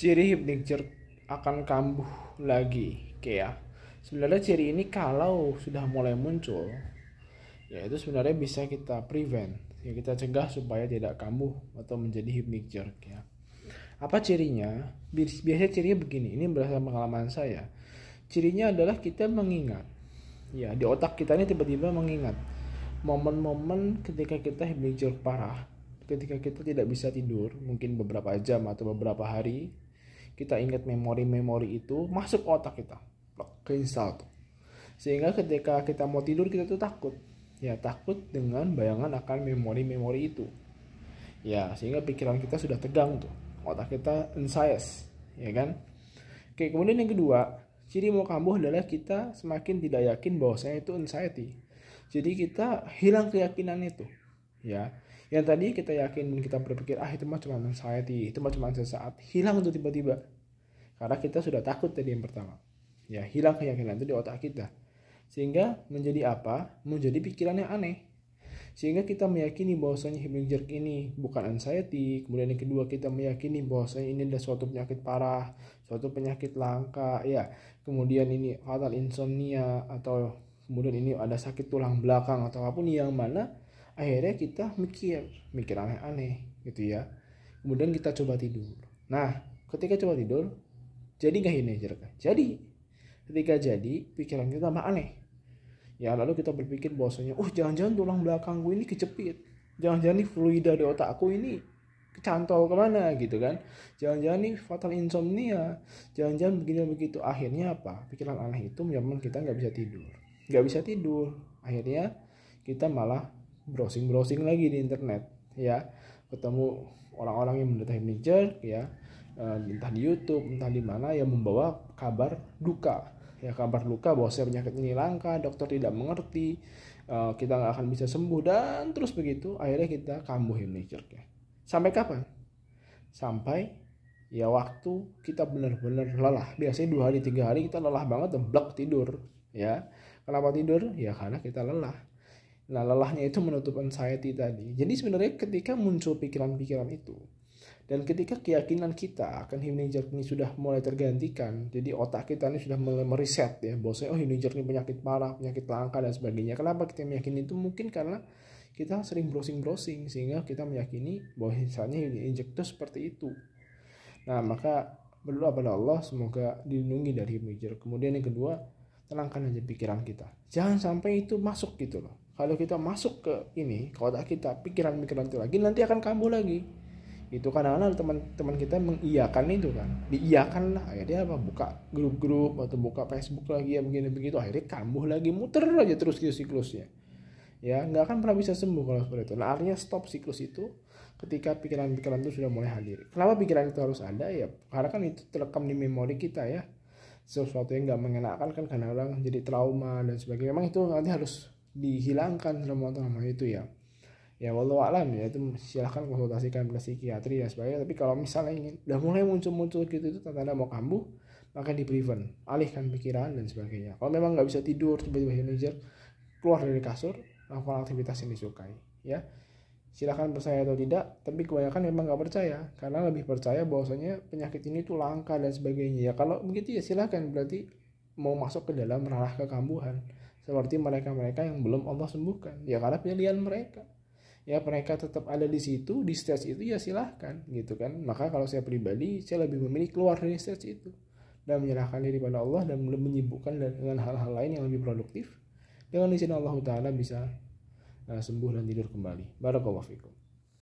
Ciri hypnic jerk akan kambuh lagi. Oke ya. Sebenarnya ciri ini kalau sudah mulai muncul, ya itu sebenarnya bisa kita prevent. Ya kita cegah supaya tidak kambuh atau menjadi hypnic jerk ya. Apa cirinya? Biasanya cirinya begini. Ini berdasarkan pengalaman saya. Cirinya adalah kita mengingat. Ya, di otak kita ini tiba-tiba mengingat momen-momen ketika kita hypnic jerk parah, ketika kita tidak bisa tidur, mungkin beberapa jam atau beberapa hari, kita ingat memori-memori itu masuk ke otak kita, keinstall tuh. Sehingga ketika kita mau tidur kita tuh takut, ya takut dengan bayangan akan memori-memori itu. Ya, sehingga pikiran kita sudah tegang tuh, otak kita anxious, ya kan? Oke, kemudian yang kedua, ciri mau kambuh adalah kita semakin tidak yakin bahwasanya itu anxiety. Jadi kita hilang keyakinan itu, ya. Yang tadi kita yakin dan kita berpikir itu mah cuma anxiety, itu mah cuma sesaat, hilang tuh tiba-tiba. Karena kita sudah takut tadi yang pertama. Ya, hilang keyakinan itu di otak kita. Sehingga menjadi apa? Menjadi pikiran yang aneh. Sehingga kita meyakini bahwasanya hypnic jerk ini bukan anxiety. Kemudian yang kedua, kita meyakini bahwasanya ini adalah suatu penyakit parah, suatu penyakit langka, ya. Kemudian ini fatal insomnia, atau kemudian ini ada sakit tulang belakang atau apapun yang mana akhirnya kita mikir aneh-aneh gitu ya. Kemudian kita coba tidur. Nah, ketika coba tidur, jadi nggak hypnic jerk? Jadi. Ketika jadi, pikiran kita tambah aneh. Ya, lalu kita berpikir bahwasanya, jangan-jangan tulang belakang gue ini kejepit. Jangan-jangan nih fluida di otak aku ini kecantol kemana gitu kan. Jangan-jangan nih fatal insomnia. Jangan-jangan begini begitu. Akhirnya apa? Pikiran aneh itu menyebabkan kita nggak bisa tidur. Nggak bisa tidur. Akhirnya kita malah browsing lagi di internet. Ya, ketemu orang-orang yang menderita hypnic jerk ya. Entah di YouTube, entah di mana yang membawa kabar duka. Ya, kabar luka bahwa penyakit ini langka, dokter tidak mengerti, kita nggak akan bisa sembuh, dan terus begitu akhirnya kita kambuh hypnic jerk ya. Sampai kapan? Sampai ya waktu kita benar-benar lelah. Biasanya 2 hari 3 hari kita lelah banget dan blok tidur ya. Kenapa tidur? Ya karena kita lelah. Nah, lelahnya itu menutup anxiety tadi. Jadi sebenarnya ketika muncul pikiran-pikiran itu, dan ketika keyakinan kita akan hypnic jerk ini sudah mulai tergantikan, jadi otak kita ini sudah mulai mereset ya, bahwasanya hypnic jerk ini penyakit parah, penyakit langka dan sebagainya. Kenapa kita meyakini itu? Mungkin karena kita sering browsing sehingga kita meyakini bahwa misalnya hypnic jerk itu seperti itu. Nah, maka berdoa pada Allah semoga dilindungi dari hypnic jerk. Kemudian yang kedua, tenangkan aja pikiran kita. Jangan sampai itu masuk gitu loh. Kalau kita masuk ke otak kita, pikiran-pikiran itu lagi, nanti akan kambuh lagi. Itu kadang-kadang teman-teman kita mengiyakan itu kan, diiyakan lah, akhirnya apa, buka grup-grup atau buka Facebook lagi ya begini begitu, akhirnya kambuh lagi, muter aja terus siklusnya ya, nggak akan pernah bisa sembuh kalau seperti itu. Nah, artinya stop siklus itu ketika pikiran-pikiran itu sudah mulai hadir. Kenapa pikiran itu harus ada ya? Karena kan itu terekam di memori kita ya, sesuatu yang nggak mengenakan kan kadang-kadang jadi trauma dan sebagainya. Memang itu nanti harus dihilangkan trauma itu ya. Ya wallahu alam ya, itu silahkan konsultasikan ke psikiatri dan sebagainya. Tapi kalau misalnya ingin udah mulai muncul gitu itu tanda mau kambuh, maka di prevent, alihkan pikiran dan sebagainya. Kalau memang nggak bisa tidur, tiba-tiba hypnic jerk, keluar dari kasur, lakukan aktivitas yang disukai ya. Silahkan percaya atau tidak, tapi kebanyakan memang nggak percaya karena lebih percaya bahwasanya penyakit ini tuh langka dan sebagainya. Ya kalau begitu ya silahkan, berarti mau masuk ke dalam ranah kekambuhan seperti mereka-mereka yang belum Allah sembuhkan ya, karena pilihan mereka. Ya, mereka tetap ada di situ, di stage itu, ya silahkan gitu kan. Maka kalau saya pribadi, saya lebih memilih keluar dari stage itu dan menyerahkan diri pada Allah dan menyibukkan dengan hal-hal lain yang lebih produktif. Dengan izin Allah Ta'ala bisa sembuh dan tidur kembali. Barakallahu fikum.